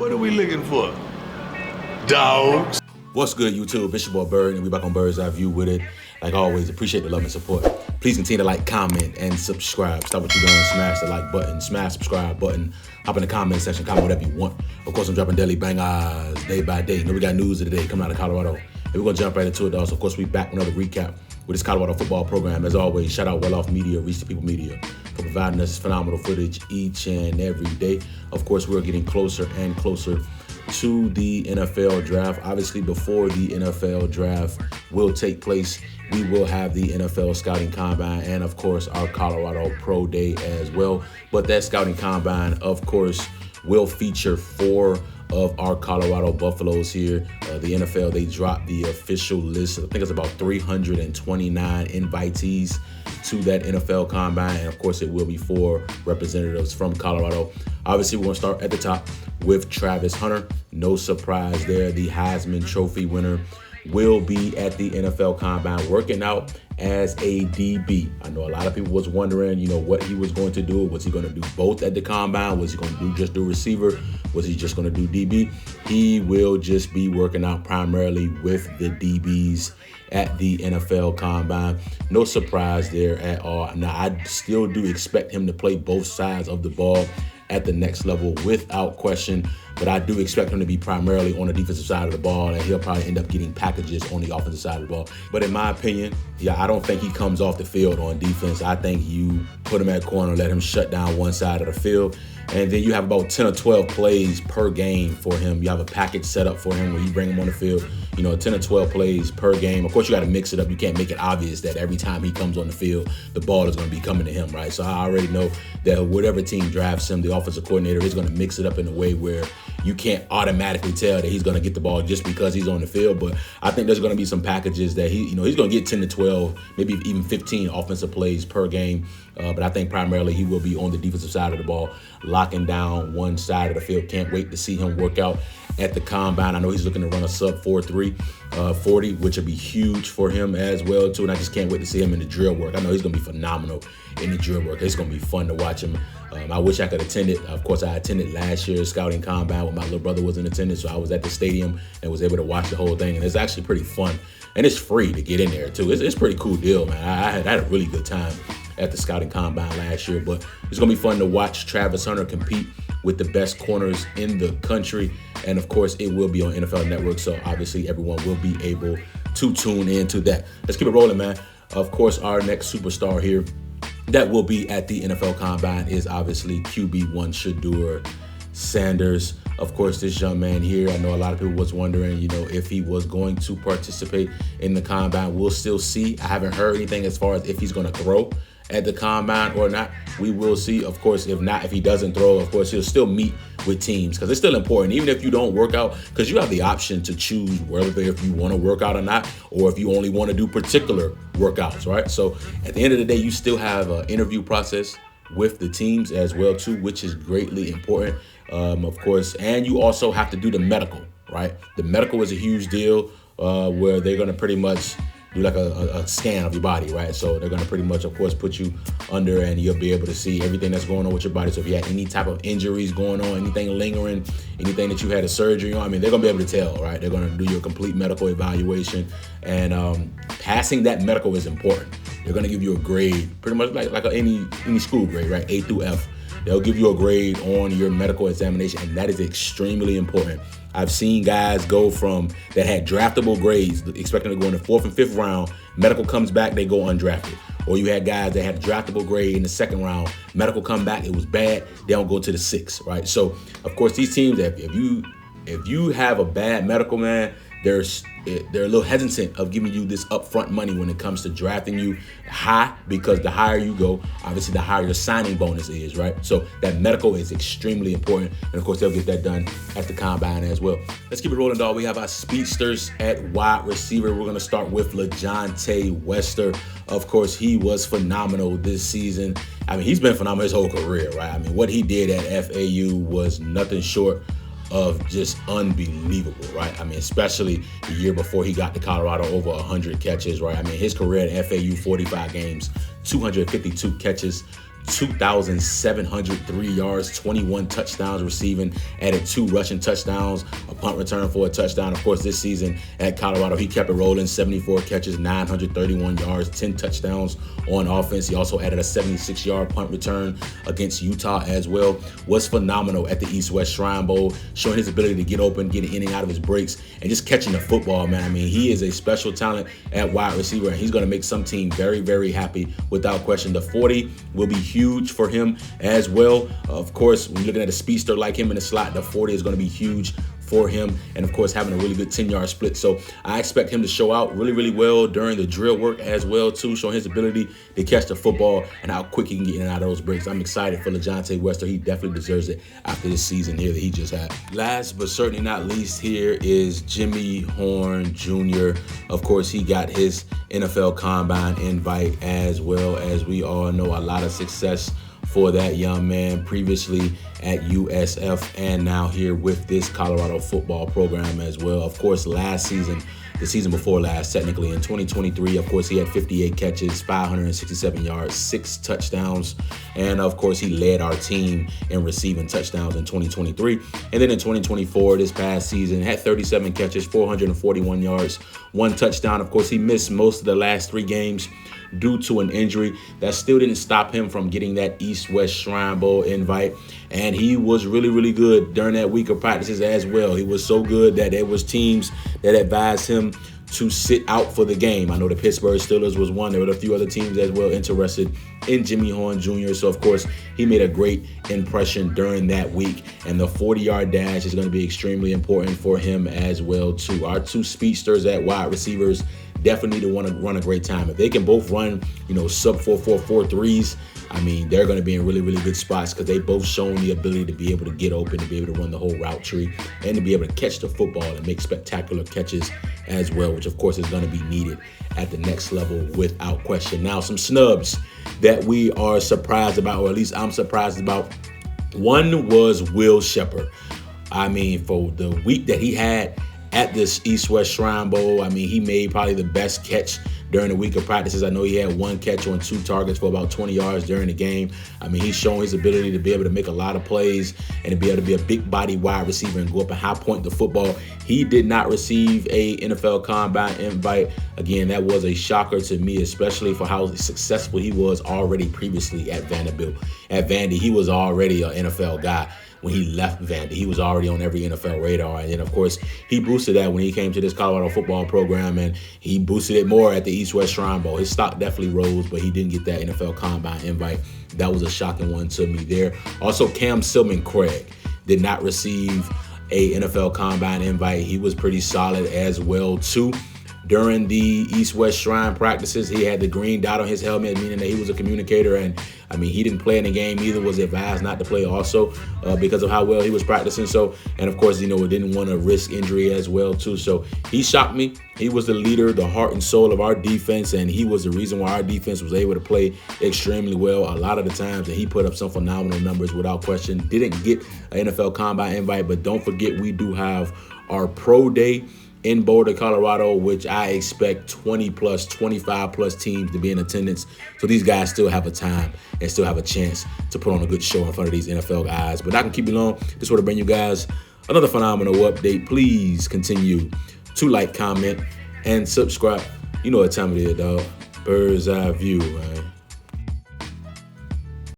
What are we looking for? Dogs. What's good, YouTube? It's your boy Bird, and we back on Bird's Eye View with it. Like always, appreciate the love and support. Please continue to like, comment, and subscribe. Stop what you're doing, smash the like button, smash subscribe button, hop in the comment section, comment whatever you want. Of course, I'm dropping daily bangers day by day. You know we got news of the day coming out of Colorado. And we're going to jump right into it, though. So, of course, we back with another recap with this Colorado football program. As always, shout out Well-Off Media, Reach the People Media, for providing us phenomenal footage each and every day. Of course, we're getting closer and closer to the NFL draft. Obviously, before the NFL draft will take place, we will have the NFL Scouting Combine and, of course, our Colorado Pro Day as well. But that Scouting Combine, of course, will feature 4 of our Colorado Buffaloes here. The NFL, they dropped the official list. I think it's about 329 invitees to that NFL Combine. And, of course, it will be 4 representatives from Colorado. Obviously, we're going to start at the top with Travis Hunter. No surprise there. The Heisman Trophy winner will be at the NFL Combine working out as a DB. I know a lot of people was wondering, what he was going to do. Was he going to do both at the Combine? Was he going to just do receiver? Was he just going to do DB? He will just be working out primarily with the DBs at the NFL Combine. No surprise there at all. Now, I still do expect him to play both sides of the ball at the next level without question, but I do expect him to be primarily on the defensive side of the ball, and he'll probably end up getting packages on the offensive side of the ball. But in my opinion, I don't think he comes off the field on defense. I think you put him at corner, let him shut down one side of the field, and then you have about 10 or 12 plays per game for him. You have a package set up for him where you bring him on the field, 10 or 12 plays per game. Of course, you got to mix it up. You can't make it obvious that every time he comes on the field, the ball is going to be coming to him, right? So I already know that whatever team drafts him, the offensive coordinator is going to mix it up in a way where you can't automatically tell that he's going to get the ball just because he's on the field. But I think there's going to be some packages that he's going to get 10 to 12, maybe even 15 offensive plays per game. But I think primarily he will be on the defensive side of the ball, locking down one side of the field. Can't wait to see him work out at the Combine. I know he's looking to run a sub 4.3 40, which would be huge for him as well, too. And I just can't wait to see him in the drill work. I know he's going to be phenomenal in the drill work. It's going to be fun to watch him. I wish I could attend it. Of course, I attended last year's Scouting Combine when my little brother was in attendance, so I was at the stadium and was able to watch the whole thing. And it's actually pretty fun. And it's free to get in there, too. It's a pretty cool deal, man. I had a really good time at the Scouting Combine last year. But it's going to be fun to watch Travis Hunter compete with the best corners in the country. And, of course, it will be on NFL Network, so obviously everyone will be able to tune into that. Let's keep it rolling, man. Of course, our next superstar here that will be at the NFL Combine is obviously QB1 Shedeur Sanders. Of course, this young man here, I know a lot of people was wondering, if he was going to participate in the Combine. We'll still see. I haven't heard anything as far as if he's going to throw at the Combine or not. We will see. Of course, if he doesn't throw, of course, he'll still meet with teams because it's still important, even if you don't work out, because you have the option to choose whether if you want to work out or not, or if you only want to do particular workouts, right? So at the end of the day, you still have an interview process with the teams as well, too, which is greatly important, of course. And you also have to do the medical, right? The medical is a huge deal where they're going to pretty much do like a scan of your body, right? So they're going to pretty much, of course, put you under and you'll be able to see everything that's going on with your body. So if you had any type of injuries going on, anything lingering, anything that you had a surgery on, they're going to be able to tell, right? They're going to do your complete medical evaluation. And passing that medical is important. They're going to give you a grade, pretty much like any school grade, right? A through F. They'll give you a grade on your medical examination, and that is extremely important. I've seen guys go from that had draftable grades, expecting to go in the 4th and 5th round. Medical comes back, they go undrafted. Or you had guys that had a draftable grade in the 2nd round. Medical come back, it was bad. They don't go to the 6th, right? So, of course, these teams, if you have a bad medical, man, they're a little hesitant of giving you this upfront money when it comes to drafting you high, because the higher you go, obviously the higher your signing bonus is, right? So that medical is extremely important. And of course, they'll get that done at the Combine as well. Let's keep it rolling, dog. We have our speedsters at wide receiver. We're going to start with LaJohntay Wester. Of course, he was phenomenal this season. He's been phenomenal his whole career, right? What he did at FAU was nothing short of just unbelievable, right? Especially the year before he got to Colorado, over 100 catches, right? His career at FAU, 45 games, 252 catches, 2,703 yards, 21 touchdowns receiving, added 2 rushing touchdowns, a punt return for a touchdown. Of course, this season at Colorado, he kept it rolling, 74 catches, 931 yards, 10 touchdowns on offense. He also added a 76-yard punt return against Utah as well. Was phenomenal at the East-West Shrine Bowl, showing his ability to get open, getting in and out of his breaks, and just catching the football, man. I mean, he is a special talent at wide receiver, and he's going to make some team very, very happy without question. The 40 will be huge for him as well. Of course, when you're looking at a speedster like him in the slot, the 40 is going to be huge for him, and of course having a really good 10-yard split. So I expect him to show out really, really well during the drill work as well too, showing his ability to catch the football and how quick he can get in and out of those breaks. I'm excited for LaJohntay Wester. He definitely deserves it after this season here that he just had. Last but certainly not least here is Jimmy Horn Jr. Of course, he got his NFL Combine invite as well. As we all know, a lot of success for that young man previously at USF and now here with this Colorado football program as well. Of course, last season, the season before last, technically in 2023, of course, he had 58 catches, 567 yards, 6 touchdowns. And of course, he led our team in receiving touchdowns in 2023. And then in 2024, this past season, had 37 catches, 441 yards, 1 touchdown. Of course, he missed most of the last 3 games due to an injury. That still didn't stop him from getting that East-West Shrine Bowl invite. And he was really, really good during that week of practices as well. He was so good that there was teams that advised him to sit out for the game. I know the Pittsburgh Steelers was one. There were a few other teams as well interested in Jimmy Horn Jr. So, of course, he made a great impression during that week. And the 40-yard dash is going to be extremely important for him as well, too. Our 2 speedsters at wide receivers definitely need to want to run a great time. If they can both run, sub 4.44 threes, I mean, they're going to be in really, really good spots because they both shown the ability to be able to get open, to be able to run the whole route tree, and to be able to catch the football and make spectacular catches as well, which, of course, is going to be needed at the next level without question. Now, some snubs that we are surprised about, or at least I'm surprised about. One was Will Sheppard. I mean, for the week that he had at this East-West Shrine Bowl, I mean, he made probably the best catch during the week of practices. I know he had 1 catch on 2 targets for about 20 yards during the game. I mean, he's showing his ability to be able to make a lot of plays and to be able to be a big body wide receiver and go up and high point the football. He did not receive a NFL Combine invite. Again, that was a shocker to me, especially for how successful he was already previously at Vanderbilt. At Vandy, he was already an NFL guy. When he left Vandy, he was already on every NFL radar. And then, of course, he boosted that when he came to this Colorado football program, and he boosted it more at the East-West Shrine Bowl. His stock definitely rose, but he didn't get that NFL Combine invite. That was a shocking one to me there. Also, Cam Silman-Craig did not receive a NFL Combine invite. He was pretty solid as well, too. During the East-West Shrine practices, he had the green dot on his helmet, meaning that he was a communicator. And, I mean, he didn't play in the game either, was advised not to play also because of how well he was practicing. So, and, of course, didn't want to risk injury as well, too. So he shocked me. He was the leader, the heart and soul of our defense, and he was the reason why our defense was able to play extremely well a lot of the times. And he put up some phenomenal numbers without question. Didn't get an NFL Combine invite, but don't forget we do have our Pro Day in Boulder, Colorado, which I expect 20 plus, 25 plus teams to be in attendance. So these guys still have a time and still have a chance to put on a good show in front of these NFL guys. But I can keep you long. Just want to bring you guys another phenomenal update. Please continue to like, comment, and subscribe. You know what time it is, dog. Bird's eye view, man.